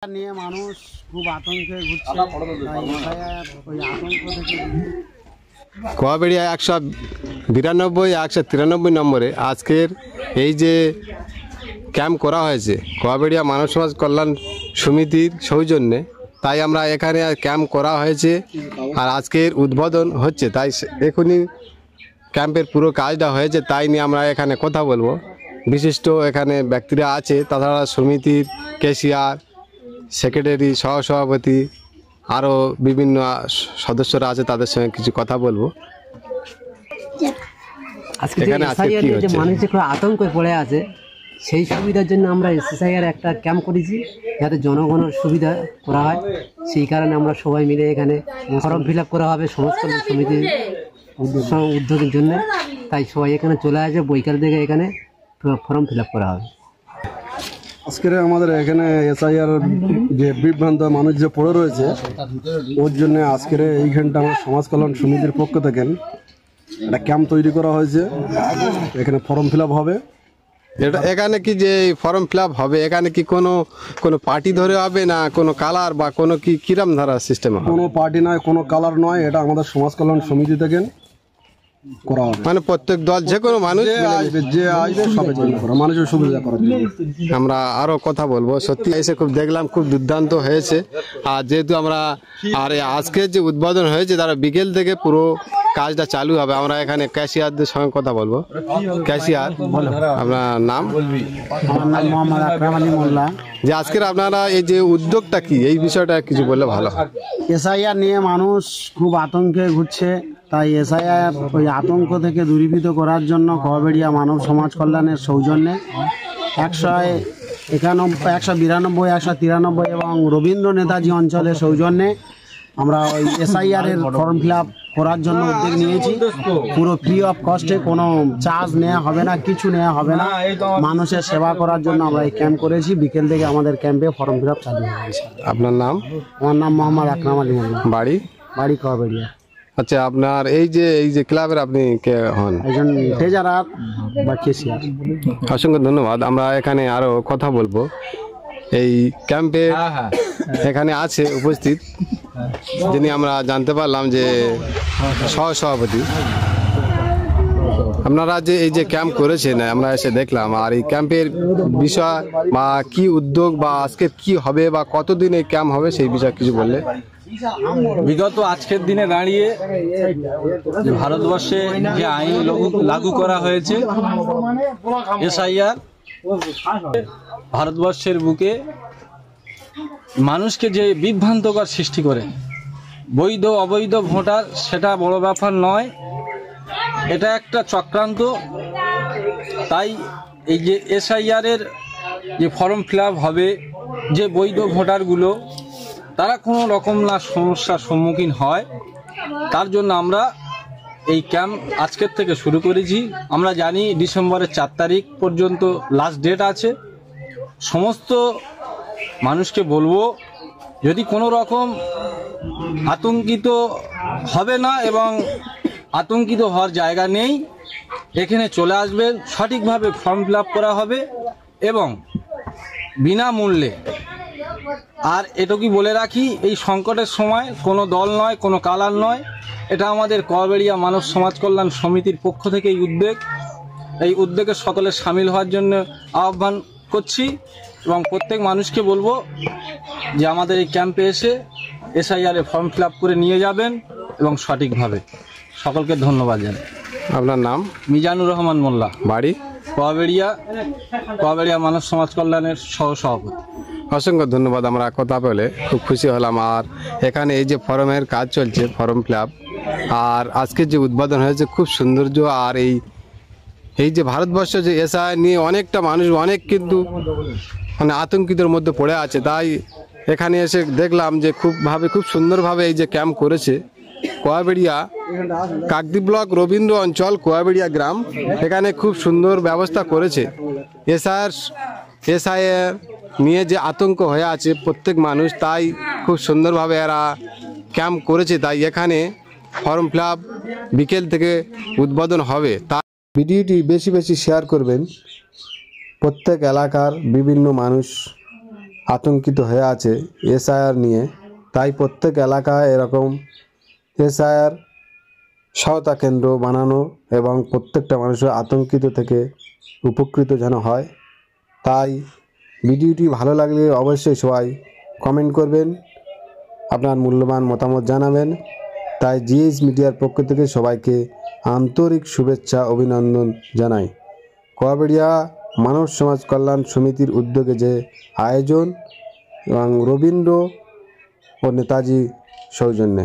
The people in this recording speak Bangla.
নিয়ে মানুষ খুব আতঙ্কে ঘুরছে। ওই আতঙ্ক থেকে কোয়াবেড়িয়া 192 193 নম্বরে আজকের এই যে ক্যাম্প করা হয়েছে কোয়াবেড়িয়া মানব সমাজ কল্যাণ সমিতির সৌজন্যে, তাই আমরা এখানে ক্যাম্প করা হয়েছে আর আজকের উদ্বোধন হচ্ছে। তাই এখনই ক্যাম্পের পুরো কাজটা হয়েছে, তাই নিয়ে আমরা এখানে কথা বলবো। বিশিষ্ট এখানে ব্যক্তিরা আছে, তাছাড়া সমিতির ক্যাশিয়ার, সেক্রেটারি, সহসভাপতি, আরও বিভিন্ন সদস্যরা আছে, তাদের সঙ্গে কিছু কথা বলবো। এখানে মানুষ যে আতঙ্কে পড়ে আছে, সেই সুবিধার জন্য আমরা এসএসআইআর একটা ক্যাম্প করেছি, যাতে জনগণের সুবিধা করা হয়। সেই কারণে আমরা সবাই মিলে এখানে ফর্ম ফিল আপ করা হবে সমাজ কল্যাণ সমিতির উদ্যোগের জন্য। তাই সবাই এখানে চলে আসে, বৈকাল থেকে এখানে ফর্ম ফিল আপ করা হবে। আজকের আমাদের এখানে এসআইআর যে বিভ্রান্ত মানুষ যে পড়ে রয়েছে, ওর জন্য আজকের এইখানটা আমার সমাজ কল্যাণ সমিতির পক্ষ থেকে একটা ক্যাম্প তৈরি করা হয়েছে। এখানে ফর্ম ফিল আপ হবে। এখানে কি যে ফর্ম ফিল আপ হবে, এখানে কি কোনো পার্টি ধরে হবে না কোনো কালার বা কোনো কি কিরম ধারা সিস্টেম? কোনো পার্টি নয়, কোনো কালার নয়, এটা আমাদের সমাজ কল্যাণ সমিতি থেকে করা হবে। মানে প্রত্যেক দল যে কোনো মানুষ যে আসবে সবাই জন্য করা, মানুষের সুবিধা করার জন্য। আমরা আরো কথা বলবো। সত্যি এসে খুব দেখলাম, খুব দুর্দান্ত হয়েছে। আর যেহেতু আমরা আজকের যে উদ্বোধন হয়েছে, তারা বিকেল থেকে পুরো কাজটা চালু হবে। আমরা এখানে ক্যাশিয়ারদের সঙ্গে কথা বলবো। ক্যাশিয়ার, আপনার নাম? আমার নাম মোহাম্মদ আকরাম আলী মোল্লা। যে আজকের আপনারা এই যে উদ্যোগটা কি, এই বিষয়টা কিছু বললে ভালো হয়। এসআইআর নিয়ে মানুষ খুব আতঙ্কে ঘুরছে, তাই এসআইআর ওই আতঙ্ক থেকে দূরীভূত করার জন্য কোয়াবেড়িয়া মানব সমাজ কল্যাণের সৌজন্যে 191, 192, 193 এবং রবীন্দ্র নেতাজি অঞ্চলের সৌজন্যে আমরা ওই এসআইআর এর ফর্ম ফিল আপ করার জন্য উদ্যোগ নিয়েছি। পুরো ফ্রি অফ কস্টে, কোনো চার্জ নেওয়া হবে না, কিছু নেওয়া হবে না। মানুষের সেবা করার জন্য আমরা এই ক্যাম্প করেছি। বিকেল থেকে আমাদের ক্যাম্পে ফর্ম ফিল আপ চালু হয়েছে। আপনার নাম? আমার নাম মোহাম্মদ আকরাম আলী মোল্লা। বাড়ি? বাড়ি কোয়াবেড়িয়া। আচ্ছা, আপনার এই যে ক্লাবের আপনি কে হন? একজন ট্রেজারার বা ক্যাশিয়ার। অসংখ্য ধন্যবাদ। আমরা এখানে আরো কথা বলবো। এই ক্যাম্পে এখানে আছে উপস্থিত, যিনি আমরা জানতে পারলাম যে সহসভাপতি। আপনারা যে এই যে ক্যাম্প করেছেন, আমরা এসে দেখলাম, আর এই ক্যাম্পের বিষয় বা কি উদ্যোগ বা আজকে কি হবে বা কতদিন এই ক্যাম্প হবে, সেই বিষয়ে কিছু বললে। বিগত আজকের দিনে দাঁড়িয়ে ভারতবর্ষে যে আইন লাগু করা হয়েছে এসআইআর, ভারতবর্ষের বুকে মানুষকে যে বিভ্রান্তকর সৃষ্টি করে, বৈধ অবৈধ ভোটার সেটা বড় ব্যাপার নয়, এটা একটা চক্রান্ত। তাই এই যে এসআইআর এর যে ফর্ম ফিল আপ হবে, যে বৈধ ভোটারগুলো তারা কোনো রকম না সমস্যার সম্মুখীন হয়, তার জন্য আমরা এই ক্যাম্প আজকের থেকে শুরু করেছি। আমরা জানি ডিসেম্বরের 4 তারিখ পর্যন্ত লাস্ট ডেট আছে। সমস্ত মানুষকে বলবো, যদি কোনো রকম আতঙ্কিত হবে না এবং আতঙ্কিত হওয়ার জায়গা নেই, এখানে চলে আসবেন। সঠিকভাবে ফর্ম ফিল আপ করা হবে এবং বিনামূল্যে। আর এটুকুই বলে রাখি, এই সংকটের সময় কোনো দল নয়, কোনো কালার নয়, এটা আমাদের কোয়াবেড়িয়া মানব সমাজ কল্যাণ সমিতির পক্ষ থেকে এই উদ্যোগে সকলে সামিল হওয়ার জন্য আহ্বান করছি এবং প্রত্যেক মানুষকে বলবো যে আমাদের এই ক্যাম্পে এসে এসআইআর এ ফর্ম ফিল আপ করে নিয়ে যাবেন এবং সঠিকভাবে। সকলকে ধন্যবাদ জানাই। আপনার নাম? মিজানুর রহমান মোল্লা। বাড়ি? কোয়াবেড়িয়া মানব সমাজ কল্যাণের সহসভাপতি। অসংখ্য ধন্যবাদ। আমরা কথা বলে খুব খুশি হলাম। আর এখানে এই যে ফর্মের কাজ চলছে, ফর্ম ফিল আপ, আর আজকের যে উদ্বোধন হয়েছে, খুব সৌন্দর্য। আর এই যে ভারতবর্ষ যে এসআইআর নিয়ে অনেকটা মানুষ কিন্তু মানে আতঙ্কিতের মধ্যে পড়ে আছে, তাই এখানে এসে দেখলাম যে খুব সুন্দরভাবে এই যে ক্যাম্প করেছে কোয়াবেড়িয়া কাকদ্বীপ ব্লক রবীন্দ্র অঞ্চল কোয়াবেড়িয়া গ্রাম। এখানে খুব সুন্দর ব্যবস্থা করেছে। এসআইআর নিয়ে যে আতঙ্ক হয়ে আছে প্রত্যেক মানুষ, তাই খুব সুন্দরভাবে এরা ক্যাম্প করেছে। তাই এখানে ফর্ম ফিল আপ বিকেল থেকে উদ্বোধন হবে। তাই ভিডিওটি বেশি বেশি শেয়ার করবেন। প্রত্যেক এলাকার বিভিন্ন মানুষ আতঙ্কিত হয়ে আছে এসআইআর নিয়ে। তাই প্রত্যেক এলাকায় এরকম এসআইআর সহায়তা কেন্দ্র বানানো এবং প্রত্যেকটা মানুষের আতঙ্কিত থেকে উপকৃত যেন হয়। তাই ভিডিওটি ভালো লাগলে অবশ্যই সবাই কমেন্ট করবেন, আপনার মূল্যবান মতামত জানাবেন। তাই জিএস মিডিয়ার পক্ষ থেকে সবাইকে আন্তরিক শুভেচ্ছা অভিনন্দন জানাই। কোয়াবেড়িয়া মানব সমাজ কল্যাণ সমিতির উদ্যোগে যে আয়োজন এবং রবীন্দ্র ও নেতাজি সৌজন্যে।